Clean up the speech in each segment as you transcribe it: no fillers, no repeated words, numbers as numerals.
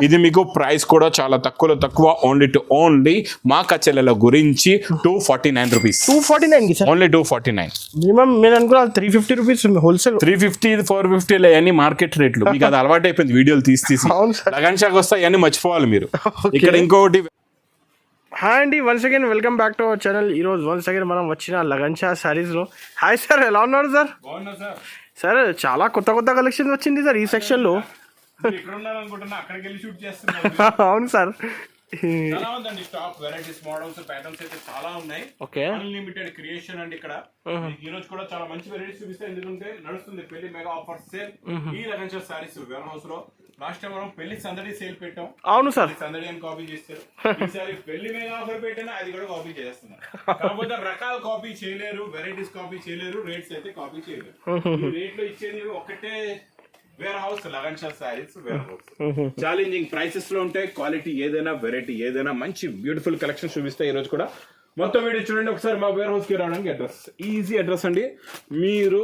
ఇది మీకు ప్రైస్ కూడా చాలా తక్కువ ఓన్లీ మా కచెల గురించి 249 రూపీస్. 249 ఓన్లీ 249. మినిమం నేను అనుకున్నా 350 రూపీస్ హోల్సేల్. 350 450 అన్ని మార్కెట్ రేట్లు. మీకు అది అలవాటు అయిపోయింది వీడియోలు తీసి. లగన్ షాక్ వస్తాయి అన్ని మర్చిపోవాలి మీరు. ఇక్కడ ఇంకొకటి హాయ్ అండి, once again welcome back to our channel. ఈరోజు వన్స్ అగైన్ మనం వచ్చిన లగన్ షా శారీస్లో. హాయ్ సార్, ఎలా ఉన్నారు సార్? సార్ చాలా కొత్త కలెక్షన్ వచ్చింది సార్ ఈ సెక్షన్లో. అవును సార్, చాలా ఉందండి స్టాక్, వెరైటీస్, మోడల్స్, ప్యాటర్న్స్ అయితే చాలా ఉన్నాయి. ఓకే, అన్లిమిటెడ్ క్రియేషన్ అండి ఇక్కడ. ఈ రోజు కూడా చాలా మంచి వెరైటీస్ చూపిస్తాయి, ఎందుకంటే నడుస్తుంది పెళ్లి మెగా ఆఫర్ సేల్ ఈ లగన్ షా సారీస్ వేర్ హౌస్ లో. లాస్ట్ టైం మనం పెళ్లి సందడి సేల్ పెట్టాం. అవును సార్, సందడి అని కాపీ చేస్తారు. ఈసారి పెళ్లి మెగా ఆఫర్ పెట్టినా అది కూడా కాపీ చేస్తున్నారు. కాకపోతే రకాలు కాపీ చేయలేరు, వెరైటీస్ కాపీ చేయలేరు, రేట్స్ అయితే కాపీ చేయలేరు. ఈ రేట్ లో ఇచ్చేది ఒకటే warehouse, Lagan Shah saris warehouse. Challenging prices లో ఉంటాయి. క్వాలిటీ ఏదైనా, వెరైటీ ఏదైనా, మంచి బ్యూటిఫుల్ కలెక్షన్ చూపిస్తాయి. ఈ రోజు కూడా మొత్తం వీడియో చూడండి ఒకసారి. మా వేర్ హౌస్ కి రావడానికి అడ్రస్, ఈజీ అడ్రస్ అండి. మీరు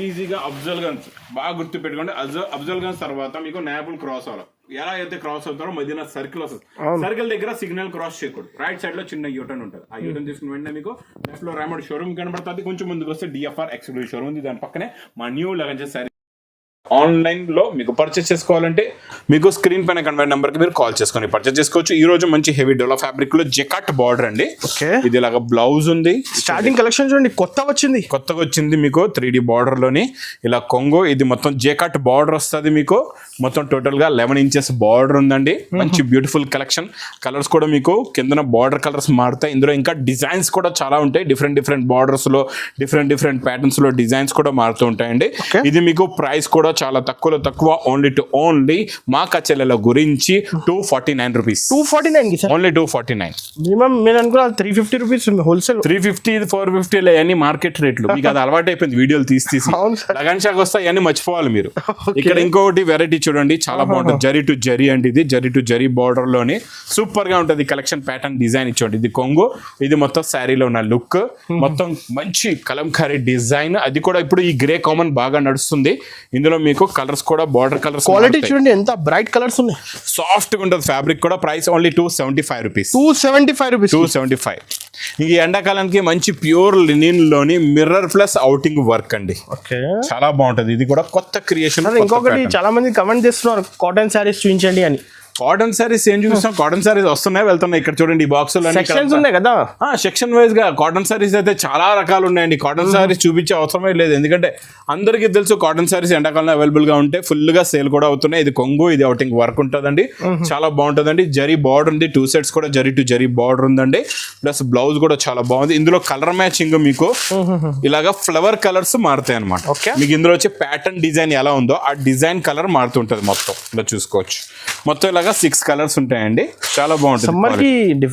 ఈజీగా అఫ్జల్ గంజ్ బాగా గుర్తు పెట్టుకోండి. అఫ్జల్ గంజ్ తర్వాత మీకు నాబుల్ క్రాస్ అవ్వాలి. ఎలా అయితే క్రాస్ అవుతారో మదీనా సర్కిల్ వస్తుంది. సర్కిల్ దగ్గర సిగ్నల్ క్రాస్ చేయకూడదు. రైట్ సైడ్ లో చిన్న యూటర్న్ ఉంటుంది. ఆ యూటర్న్ తీసుకుని వెంటనే మీకు లెఫ్ట్ లో రామడ్ షోరూమ్ కనబడుతుంది. కొంచెం ముందుకు వస్తే డిఎఫ్ఆర్ ఎక్స్క్లూజివ్ షోరూమ్ ఉంది. దాని పక్కనే మా new lagan Shah sorry. Online లో మీకు పర్చేస్ చేసుకోవాలంటే మీకు స్క్రీన్ పైన కనబడే నెంబర్ కి మీరు కాల్ చేసుకొని పర్చేస్ చేసుకోవచ్చు. ఈ రోజు మంచి హెవీ డోలా ఫ్యాబ్రిక్ లో జకాట్ బార్డర్ అండి. ఇది ఇలాగా బ్లౌజ్ ఉంది. స్టార్టింగ్ కలెక్షన్ చూడండి, కొత్తగా వచ్చింది మీకు 3D బార్డర్ లోని ఇలా కొంగు. ఇది మొత్తం జకాట్ బార్డర్ వస్తుంది. మీకు మొత్తం టోటల్ గా 11 ఇంచెస్ బార్డర్ ఉందండి. మంచి బ్యూటిఫుల్ కలెక్షన్. కలర్స్ కూడా మీకు కింద బార్డర్ కలర్స్ మారుతాయి. ఇందులో ఇంకా డిజైన్స్ కూడా చాలా ఉంటాయి. డిఫరెంట్ బార్డర్స్ లో డిఫరెంట్ ప్యాటర్న్స్ లో డిజైన్స్ కూడా మారుతూ ఉంటాయండి. ఇది మీకు ప్రైస్ కూడా చాలా తక్కువ ఓన్లీ మా కచెల గురించి 249 రూపీస్. 249 ఓన్లీ 249. మినిమం నేను అనుకున్నా 350 రూపీస్ హోల్సేల్. 350 450 అన్ని మార్కెట్ రేట్లు. మీకు అది అలవాటు అయిపోయింది వీడియోలు తీసి. లగన్ షాక్ వస్తాయి అన్ని మర్చిపోవాలి మీరు. ఇక్కడ ఇంకొకటి వెరైటీ చూడండి, చాలా బాగుంటుంది. జరీ టు జరీ అండి. ఇది జరీ టు జరీ బార్డర్ లోని సూపర్ గా ఉంటుంది. కలెక్షన్ ప్యాటర్న్ డిజైన్ ఇచ్చోండి. ఇది కొంగు, ఇది మొత్తం శారీలో ఉన్న లుక్. మొత్తం మంచి కలంకారీ డిజైన్. అది కూడా ఇప్పుడు ఈ గ్రే కామన్ బాగా నడుస్తుంది. ఇందులో మీకు కలర్స్ కూడా బార్డర్ కలర్స్. క్వాలిటీ చూడండి ఎంత బ్రైట్ కలర్స్ ఉన్నాయి. సాఫ్ట్ గా ఉంటుంది ఫ్యాబ్రిక్ కూడా. Price only 275 rupees. 275. ఈ ఎండాకాలానికి మంచి ప్యూర్ లినిన్ లోని మిర్రర్ ప్లస్ అవుటింగ్ వర్క్ అండి. చాలా బాగుంటది. ఇది కూడా కొత్త క్రియేషన్. ఇంకొకటి చాలా మంది కమెంట్ చేస్తున్నారు, కాటన్ శారీస్ చూపించండి అని. కాటన్ సారీస్ ఏం చూపిస్తాం? కాటన్ సారీస్ వస్తున్నాయి, వెళ్తున్నాయి. ఇక్కడ చూడండి, ఈ బాక్స్ ఉన్నాయి కదా, సెక్షన్ వైజ్ గా కాటన్ సారీస్ అయితే చాలా రకాలు ఉన్నాయండి. కాటన్ సారీస్ చూపించే అవసరమే లేదు, ఎందుకంటే అందరికీ తెలుసు కాటన్ సారీస్ ఎండాకాలంలో అవైలబుల్ గా ఉంటే ఫుల్ గా సేల్ కూడా అవుతున్నాయి. ఇది కొంగు, ఇది అవుటింగ్ వర్క్ ఉంటుందండి. చాలా బాగుంటుందండి. జరీ బార్డర్ ఉంది. 2 సెట్స్ కూడా జరీ టు జరీ బార్డర్ ఉందండి. ప్లస్ బ్లౌజ్ కూడా చాలా బాగుంది. ఇందులో కలర్ మ్యాచింగ్ మీకు ఇలాగా ఫ్లవర్ కలర్స్ మారుతాయి అనమాట. మీకు ఇందులో వచ్చే ప్యాటర్న్ డిజైన్ ఎలా ఉందో ఆ డిజైన్ కలర్ మారుతుంటది. మొత్తం ఇలా చూసుకోవచ్చు. మొత్తం ఇలాగా 6 కలర్స్ ఉంటాయండి. చాలా బాగుంటుంది.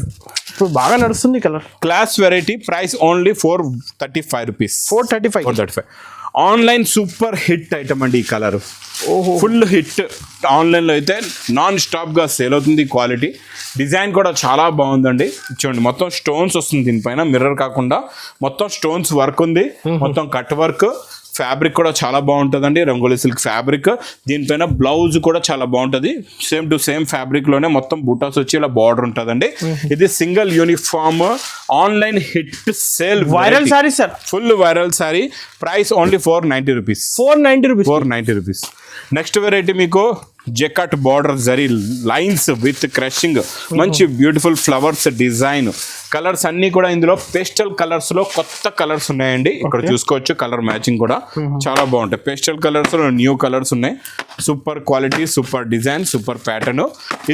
ఇప్పుడు బాగా నడుస్తుంది colour. Class variety. Price only 435 rupees. 435. Online super hit item అండి ఈ కలర్. Full hit. ఆన్లైన్ లో అయితే నాన్ స్టాప్ గా సేల్ అవుతుంది. క్వాలిటీ డిజైన్ కూడా చాలా బాగుందండి. చూడండి, మొత్తం స్టోన్స్ వస్తుంది దీనిపైన. మిర్రర్ కాకుండా మొత్తం స్టోన్స్ వర్క్ ఉంది. మొత్తం కట్ వర్క్. ఫ్యాబ్రిక్ కూడా చాలా బాగుంటుందండి. Rangoli silk fabric. దీనిపైన బ్లౌజ్ కూడా చాలా బాగుంటుంది. సేమ్ టు సేమ్ ఫ్యాబ్రిక్ లోనే మొత్తం బూటాస్ వచ్చి ఇలా బార్డర్ ఉంటుందండి. ఇది single uniform online hit sale viral sari sir. Full viral sari. Price only 490 rupees. 490 rupees. Next variety మీకు jacquard border zari lines with crushing. మంచి బ్యూటిఫుల్ ఫ్లవర్స్ డిజైన్. కలర్స్ అన్ని కూడా ఇందులో పేస్టల్ కలర్స్ లో కొత్త కలర్స్ ఉన్నాయండి. ఇక్కడ చూసుకోవచ్చు. కలర్ మ్యాచింగ్ కూడా చాలా బాగుంటాయి. పేస్టల్ కలర్స్ లో న్యూ కలర్స్ ఉన్నాయి. Super quality, super design, super pattern.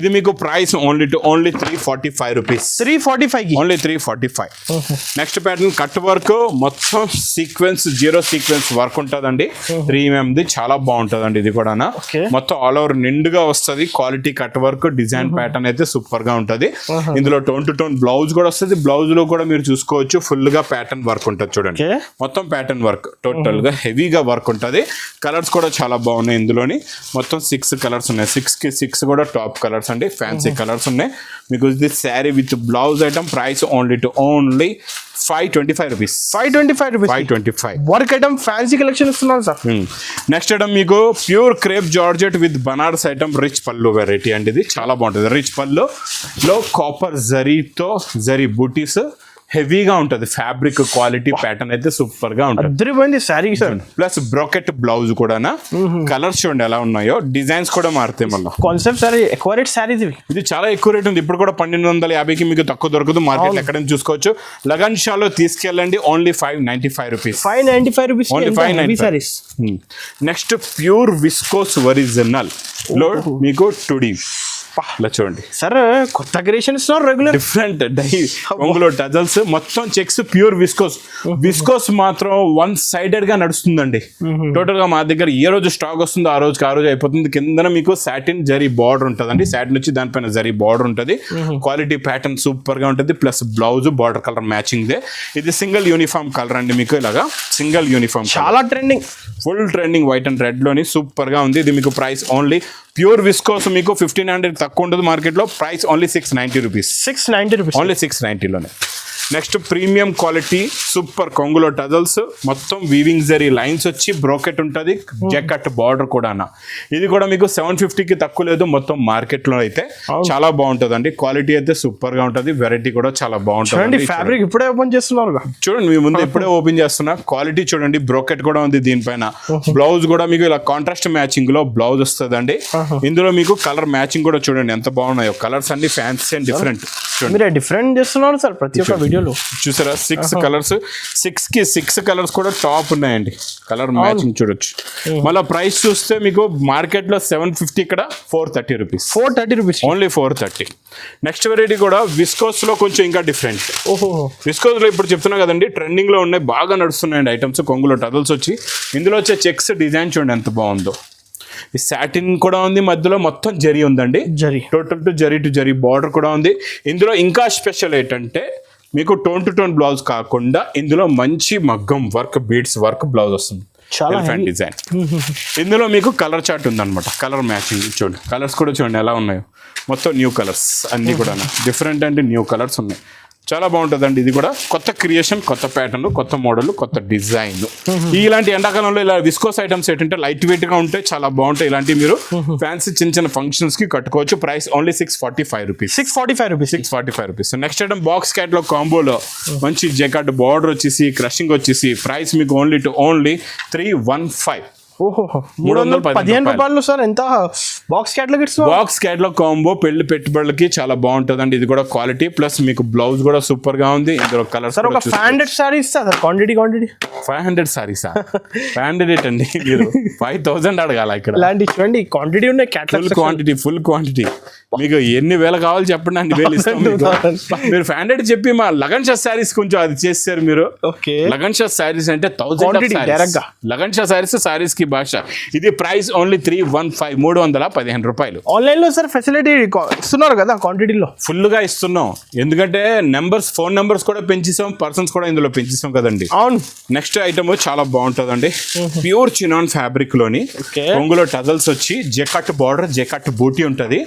ఇది మీకు price only 345 rupees. 345 only 345. Next pattern cut work. మొత్తం సీక్వెన్స్, 0 సీక్వెన్స్ వర్క్ ఉంటుందండి. 3 mm ది. చాలా బాగుంటుందండి. ఇది కూడా మొత్తం ఆల్ ఓవర్ నిండుగా వస్తుంది. Quality cut work, design pattern అయితే సూపర్ గా ఉంటది. ఇందులో టోన్ టు టోన్ బ్లౌజ్ కూడా వస్తుంది. బ్లౌజ్ లో కూడా మీరు చూసుకోవచ్చు ఫుల్ గా ప్యాటర్న్ వర్క్ ఉంటుంది. చూడండి, మొత్తం ప్యాటర్న్ వర్క్, టోటల్ గా హెవీగా వర్క్ ఉంటుంది. కలర్స్ కూడా చాలా బాగున్నాయి. ఇందులోని మొత్తం 6 కలర్స్ ఉన్నాయి. 6 కి 6 కూడా టాప్ కలర్స్ అండి. ఫ్యాన్సీ కలర్స్ ఉన్నాయి. మీకు ఇది sari with blouse item. Price only 525 rupees. 525 rupees. 525. Work item fancy collection ఇస్తున్నాను సార్. నెక్స్ట్ ఐటమ్ మీకు pure crepe georgette with Banaras item rich పళ్ళు వెరైటీ అండి. ఇది చాలా బాగుంటుంది. రిచ్ పళ్ళు లో కాపర్ జరీతో జరీ బూటీస్ హెవీగా ఉంటుంది. ఫ్యాబ్రిక్ క్వాలిటీ ప్యాటర్న్ అయితే సూపర్ గా ఉంటుంది. అదిరిపోయింది sari sir. Plus brocade blouse కూడా కలర్స్ చూడండి ఎలా ఉన్నాయో, డిజైన్స్ కూడా మారుతాయి. మళ్ళీ కాన్సెప్ట్ సారీ ఎక్కువ రేట్ శారీస్ ఇవి. ఇది చాలా ఎక్కువ రేట్ ఉంది. ఇప్పుడు కూడా 1250కి మీకు తక్కువ దొరకదు. మార్కెట్ ఎక్కడైనా చూసుకోవచ్చు. లగన్ షాలో తీసుకెళ్ళండి. Only 595 rupees. 595 rupees. Only 595. Next pure viscose original లో మీకు టుడీ ఇలా చూడండి సార్. కొత్త క్రియేషన్ ఇస్తున్నారు. రెగ్యులర్ డిఫరెంట్ డై ఒంగులో టజల్స్ మొత్తం చెక్స్ ప్యూర్ విస్కోస్. విస్కోస్ మాత్రం వన్ సైడెడ్ గా నడుస్తుందండి. టోటల్ గా మా దగ్గర ఏ రోజు స్టాక్ వస్తుందో ఆ రోజుకి అయిపోతుంది. కింద మీకు సాటిన్ జరీ బార్డర్ ఉంటుందండి. సాటిన్ వచ్చి దానిపైన జరీ బార్డర్ ఉంటుంది. క్వాలిటీ ప్యాటర్న్ సూపర్ గా ఉంటుంది. Plus blouse border colour matching they. ఇది సింగిల్ యూనిఫామ్ కలర్ అండి. మీకు ఇలాగా సింగిల్ యూనిఫామ్ చాలా trending, full trending white and red లోని సూపర్ గా ఉంది. ఇది మీకు ప్రైస్ ఓన్లీ ప్యూర్ విస్కోస్ మీకు 1500 తక్కువ ఉండదు మార్కెట్ లో. Price only 690 rupees. 690 rupees. Only 690 లోనే. నెక్స్ట్ ప్రీమియం క్వాలిటీ సూపర్ కొంగులో టజల్స్ మొత్తం వీవింగ్ జరీ లైన్స్ వచ్చి బ్రోకెట్ ఉంటుంది. జెకట్ బార్డర్ కూడా. ఇది కూడా మీకు 750కి తక్కువ లేదు మొత్తం మార్కెట్ లో అయితే. చాలా బాగుంటుంది అండి. క్వాలిటీ అయితే సూపర్ గా ఉంటుంది. వెరైటీ కూడా చాలా బాగుంటుంది. ఫ్యాబ్రిక్ ఇప్పుడే ఓపెన్ చేస్తున్నారు చూడండి. మీ ముందు ఇప్పుడే ఓపెన్ చేస్తున్నా. క్వాలిటీ చూడండి. బ్రోకెట్ కూడా ఉంది దీనిపైన. బ్లౌజ్ కూడా మీకు ఇలా కాంట్రాస్ట్ మ్యాచింగ్ లో బ్లౌజ్ వస్తుంది అండి. ఇందులో మీకు కలర్ మ్యాచింగ్ కూడా చూడండి ఎంత బాగున్నాయో. కలర్స్ అన్ని ఫ్యాన్సీ అండ్ డిఫరెంట్. డిఫరెంట్ చేస్తున్నారు సార్ ప్రతి ఒక్క వీడియో. చూసారా 6 కలర్స్. 6 కలర్స్ కూడా టాప్ ఉన్నాయండి. కలర్ మ్యాచింగ్ చూడొచ్చు. మళ్ళీ ప్రైస్ చూస్తే మీకు మార్కెట్ లో 750, ఇక్కడ 430 rupees. 430 rupees. Only 430. Next variety కూడా విస్కోస్ లో కొంచెం ఇంకా డిఫరెంట్. విస్కోస్ లో ఇప్పుడు చెప్తున్నా కదండి ట్రెండింగ్ లో ఉన్నాయి, బాగా నడుస్తున్నాయండి ఐటమ్స్. కొంగులో టజల్స్ వచ్చి ఇందులో వచ్చే చెక్స్ డిజైన్ చూడండి ఎంత బాగుందో. ఈ సాటిన్ కూడా ఉంది. మధ్యలో మొత్తం జరీ ఉందండి. Zari total to zari border కూడా ఉంది. ఇందులో ఇంకా స్పెషల్ ఏంటంటే మీకు టోన్ టు టోన్ బ్లౌజ్ కాకుండా ఇందులో మంచి మగ్గం వర్క్ బీడ్స్ వర్క్ బ్లౌజ్ వస్తుంది. Elephant design. ఇందులో మీకు కలర్ చార్ట్ ఉందన్నమాట. కలర్ మ్యాచింగ్ చూడండి. కలర్స్ కూడా చూడండి ఎలా ఉన్నాయో. మొత్తం న్యూ కలర్స్ అన్ని కూడా డిఫరెంట్ అంటే న్యూ కలర్స్ ఉన్నాయి. చాలా బాగుంటుందండి. ఇది కూడా కొత్త క్రియేషన్, కొత్త ప్యాటర్న్, కొత్త మోడల్, కొత్త డిజైన్. ఇలాంటి ఎండాకాలంలో ఇలా విస్కోస్ ఐటమ్స్ ఏంటంటే లైట్ వెయిట్ గా ఉంటాయి, చాలా బాగుంటాయి. ఇలాంటివి మీరు ఫ్యాన్సీ చిన్న చిన్న ఫంక్షన్స్ కి కట్టుకోవచ్చు. Price only 645 rupees. 645 rupees. Next item box క్యాట్లో కాంబోలో మంచి జెకాట్ బార్డర్ వచ్చేసి క్రషింగ్ వచ్చేసి ప్రైస్ మీకు ఓన్లీ 315. 315 రూపాయలు సార్. ఎంత బాక్స్ క్యాట్లాగ్ ఇస్తున్నారు. బాక్స్ క్యాట్లాగ్ కాంబో పెళ్లి పెట్టుబడులకి చాలా బాగుంటుంది అండి. ఇది కూడా క్వాలిటీ ప్లస్ మీకు బ్లౌజ్ కూడా సూపర్ గా ఉంది. ఇందులో కలర్ సార్ ఒక 500 సారీస్ సార్. క్వాంటిటీ 500 సారీసా? 500 అండి. మీరు 5000 అడగాల ఇక్కడ. ఇలాంటి చూడండి క్వాంటిటీ ఉన్నాయి. క్యాట్లాగ్ ఫుల్ క్వాంటిటీ మీకు ఎన్ని వేలు కావాలి చెప్పండి, అన్ని వేలు ఇస్తాం. మీరు 500 చెప్పి మా లగన్ షా సారీస్ కొంచెం అది చేస్తారు మీరు. లగన్ షా సారీస్ అంటే 1000. లగన్ షా సారీస్ కి భాష. ఇది ప్రైస్ ఓన్లీ 315, 315 రూపాయలు. ఆన్లైన్ లో సార్ ఫెసిలిటీ ఇస్తున్నారు కదా క్వాంటిటీలో. ఫుల్ గా ఇస్తున్నాం. ఎందుకంటే ఫోన్ నెంబర్స్ కూడా పెంచేసాం, పర్సన్స్ కూడా ఇందులో పెంచేసాం కదండి. అవును. నెక్స్ట్ ఐటమ్ చాలా బాగుంటుందండి. ప్యూర్ చినాన్ ఫ్యాబ్రిక్ లోని కొంగులో టజల్స్ వచ్చి జెకట్ బార్డర్, జెకట్ బూటీ ఉంటది.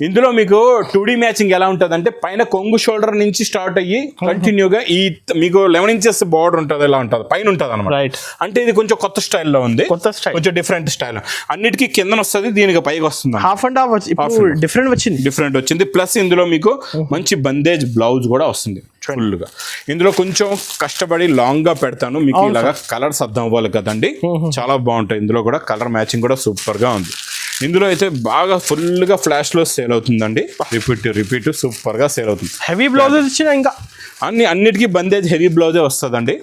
ఇందులో మీకు 2D మ్యాచింగ్ ఎలా ఉంటుంది అంటే పైన కొంగు షోల్డర్ నుంచి స్టార్ట్ అయ్యి కంటిన్యూగా ఈ మీకు 11 inches బార్డర్ ఉంటుంది, ఎలా ఉంటుంది పైన ఉంటుంది అనమాట. అంటే ఇది కొంచెం కొత్త స్టైల్లో ఉంది, కొంచెం డిఫరెంట్ స్టైల్. అన్నిటికీ కింద వస్తుంది, దీనికి పైకి వస్తుంది. హాఫ్ అండ్ హాఫ్ డిఫరెంట్ వచ్చింది. ప్లస్ ఇందులో మీకు మంచి బందేజ్ బ్లౌజ్ కూడా వస్తుంది ఫుల్ గా. ఇందులో కొంచెం కష్టపడి లాంగ్ గా పెడతాను మీకు, ఇలాగా కలర్స్ అర్థం అవ్వాలి కదండి. చాలా బాగుంటాయి. ఇందులో కూడా కలర్ మ్యాచింగ్ కూడా సూపర్ గా ఉంది. ఇందులో అయితే బాగా ఫుల్ గా ఫ్లాష్ లో సేల్ అవుతుందండి. రిపీట్ సూపర్ గా సేల్ అవుతుంది. హెవీ బ్లౌజెస్ ఇచ్చిన ఇంకా అన్నిటికీ బందేజ్ హెవీ బ్లౌజే వస్తుందండి.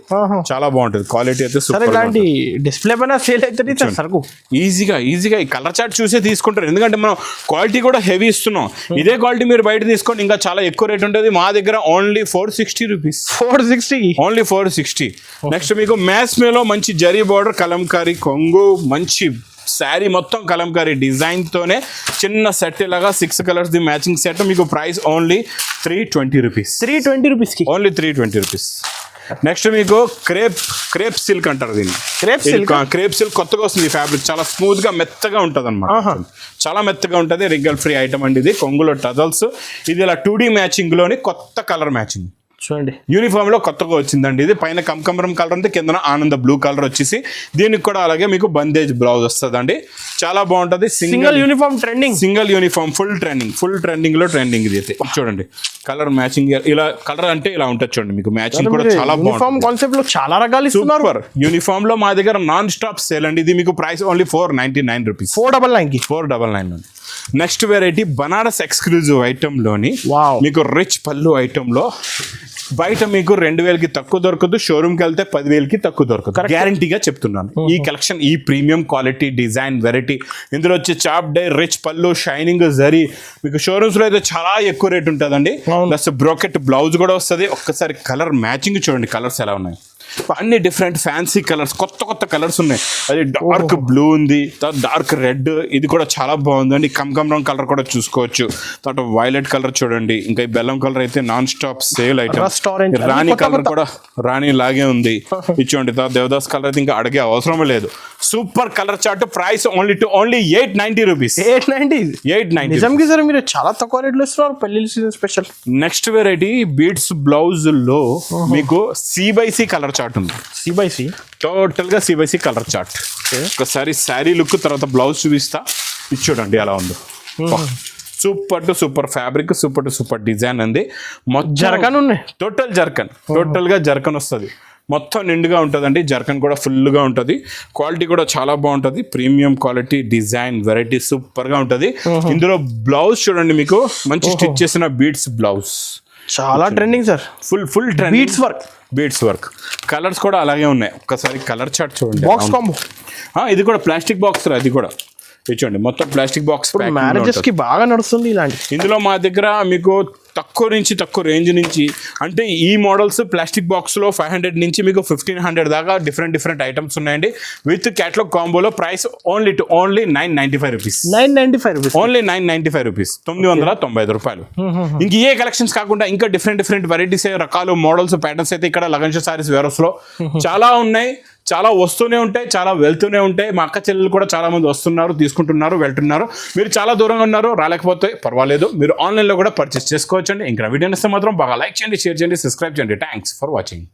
చాలా బాగుంటుంది. క్వాలిటీ అయితే సూపర్. ఇలాంటి డిస్ప్లే పైన సేల్ అవుతుంది సరుకు ఈజీగా ఈ కలర్ చార్ట్ చూసే తీసుకుంటారు. ఎందుకంటే మనం క్వాలిటీ కూడా హెవీ ఇస్తున్నాం. ఇదే క్వాలిటీ మీరు బయట తీసుకోండి ఇంకా చాలా ఎక్కువ రేట్ ఉంటుంది. మా దగ్గర ఓన్లీ 460 రూపీస్. 460 ఓన్లీ 460. నెక్స్ట్ మీకు మ్యాస్ మేలో మంచి జరీ బార్డర్, కలంకారీ కొంగు, మంచి శారీ మొత్తం కలంకారీ డిజైన్ తోనే చిన్న సెట్ ఇలాగా 6 కలర్స్ ది మ్యాచింగ్ సెట్. మీకు ప్రైస్ ఓన్లీ 320 రూపీస్. 320 రూపీస్కి ఓన్లీ 320 రూపీస్. నెక్స్ట్ మీకు క్రేప్ సిల్క్ అంటారు దీన్ని. క్రేప్ సిల్క్ కొత్తగా వస్తుంది. ఫ్యాబ్రిక్ చాలా స్మూత్ గా మెత్తగా ఉంటుంది అనమాట. చాలా మెత్తగా ఉంటుంది. రింగల్ ఫ్రీ ఐటమ్ అండి ఇది. కొంగులో టజల్స్. ఇది ఇలా 2D మ్యాచింగ్ లోని కొత్త కలర్ మ్యాచింగ్. చూడండి యూనిఫామ్ లో కొత్తగా వచ్చిందండి ఇది. పైన కమకమరం కలర్ ఉంది, కింద ఆనంద బ్లూ కలర్ వచ్చేసి దీనికి కూడా అలాగే మీకు బందేజ్ బ్లౌజ్ వస్తుందండి. చాలా బాగుంటది. Single uniform trending, single uniform full trending లో ట్రెండింగ్ ఇది అయితే. చూడండి కలర్ మ్యాచింగ్ ఇలా కలర్ అంటే ఇలా ఉంటుంది చూడండి. మీకు మ్యాచింగ్ కూడా చాలా యూనిఫామ్ కాన్సెప్ట్ లో చాలా రకాలు ఇస్తున్నారు. సూపర్. యూనిఫామ్ లో మా దగ్గర నాన్ స్టాప్ సేల్ అండి. ఇది మీకు price only 499 rupees. 499. Next variety Banaras exclusive item లోని మీకు రిచ్ పళ్ళు ఐటమ్ లో బయట మీకు 2000కి తక్కువ దొరకదు, షోరూమ్కి వెళ్తే 10,000కి తక్కువ దొరకదు. గ్యారంటీగా చెప్తున్నాను. ఈ కలెక్షన్ ఈ ప్రీమియం క్వాలిటీ డిజైన్ వెరైటీ ఇందులో వచ్చే చాప్ డై రిచ్ పళ్ళు షైనింగ్ జరీ మీకు షోరూమ్స్ లో అయితే చాలా ఎక్కువ రేట్ ఉంటుందండి. ప్లస్ బ్రోకెట్ బ్లౌజ్ కూడా వస్తుంది. ఒక్కసారి కలర్ మ్యాచింగ్ చూడండి, కలర్స్ ఎలా ఉన్నాయి. అన్ని డిఫరెంట్ ఫ్యాన్సీ కలర్స్, కొత్త కలర్స్ ఉన్నాయి. అది డార్క్ బ్లూ ఉంది, డార్క్ రెడ్, ఇది కూడా చాలా బాగుందండి. కమకమరం కలర్ కూడా చూసుకోవచ్చు. తర్వాత వైలెట్ కలర్ చూడండి. ఇంకా ఈ బెల్లం కలర్ అయితే నాన్ స్టాప్ సేల్ ఐటమ్. రాణి కలర్ కూడా రాణి లాగే ఉంది. ఇచ్చోండి. తర్వాత దేవదాస్ కలర్ అయితే ఇంకా అడిగే అవసరం లేదు. Super colour chart. Price only 890 rupees. 890. నిజంగా సార్ మీరు చాలా తక్కువ రేట్లో ఇస్తున్నారు పెళ్లి season special. Next variety beads blouse లో మీకు C/C కలర్ చార్ట్ ఉంది. C/C టోటల్ గా C/C కలర్ చార్ట్. ఒకసారి శారీ లుక్ తర్వాత బ్లౌజ్ చూపిస్తా. ఇది చూడండి ఎలా ఉందో. Super to super fabric, super to super design అండి. జర్కన్ ఉన్నాయి. టోటల్ గా జర్కన్ వస్తుంది. మొత్తం నిండుగా ఉంటుందండి. జర్కన్ కూడా ఫుల్గా ఉంటుంది. క్వాలిటీ కూడా చాలా బాగుంటుంది. ప్రీమియం క్వాలిటీ డిజైన్ వెరైటీ సూపర్గా ఉంటుంది. ఇందులో బ్లౌజ్ చూడండి, మీకు మంచి స్టిచ్ చేసిన బీడ్స్ బ్లౌజ్ చాలా trending sir. Full trending. Beads work colours కూడా అలాగే ఉన్నాయి. ఒక్కసారి కలర్ చార్ట్ చూడండి. Box combo. ఇది కూడా ప్లాస్టిక్ బాక్స్. అది కూడా చూడండి మొత్తం ప్లాస్టిక్ బాక్స్. మ్యారేజెస్ కి బాగా నడుస్తుంది ఇలాంటి. ఇందులో మా దగ్గర మీకు తక్కువ రేంజ్ నుంచి అంటే ఈ మోడల్స్ ప్లాస్టిక్ బాక్స్ లో 500 నుంచి మీకు 1500 దాకా డిఫరెంట్ ఐటమ్స్ ఉన్నాయండి. విత్ క్యాటలాగ్ కాంబోలో price only 995 rupees. Only 995 rupees. 995 రూపాయలు. ఇంక ఏ కలెక్షన్స్ కాకుండా ఇంకా డిఫరెంట్ వెరైటీస్ రకాలు మోడల్స్ ప్యాటర్న్స్ అయితే ఇక్కడ లగన్ షో సారీస్ వేరోస్ లో చాలా ఉన్నాయి. చాలా వస్తూనే ఉంటాయి, చాలా వెళ్తూనే ఉంటాయి. మా అక్క చెల్లెలు కూడా చాలా మంది వస్తున్నారు, తీసుకుంటున్నారు, వెళ్తున్నారు. మీరు చాలా దూరంగా ఉన్నారు, రాలేకపోతే పర్వాలేదు, మీరు ఆన్లైన్లో కూడా పర్చేస్ చేసుకోవచ్చండి. ఇంకా వీడియో ఇస్తే మాత్రం బాగా లైక్ చేయండి, షేర్ చేయండి, సబ్స్క్రైబ్ చేయండి. Thanks for watching.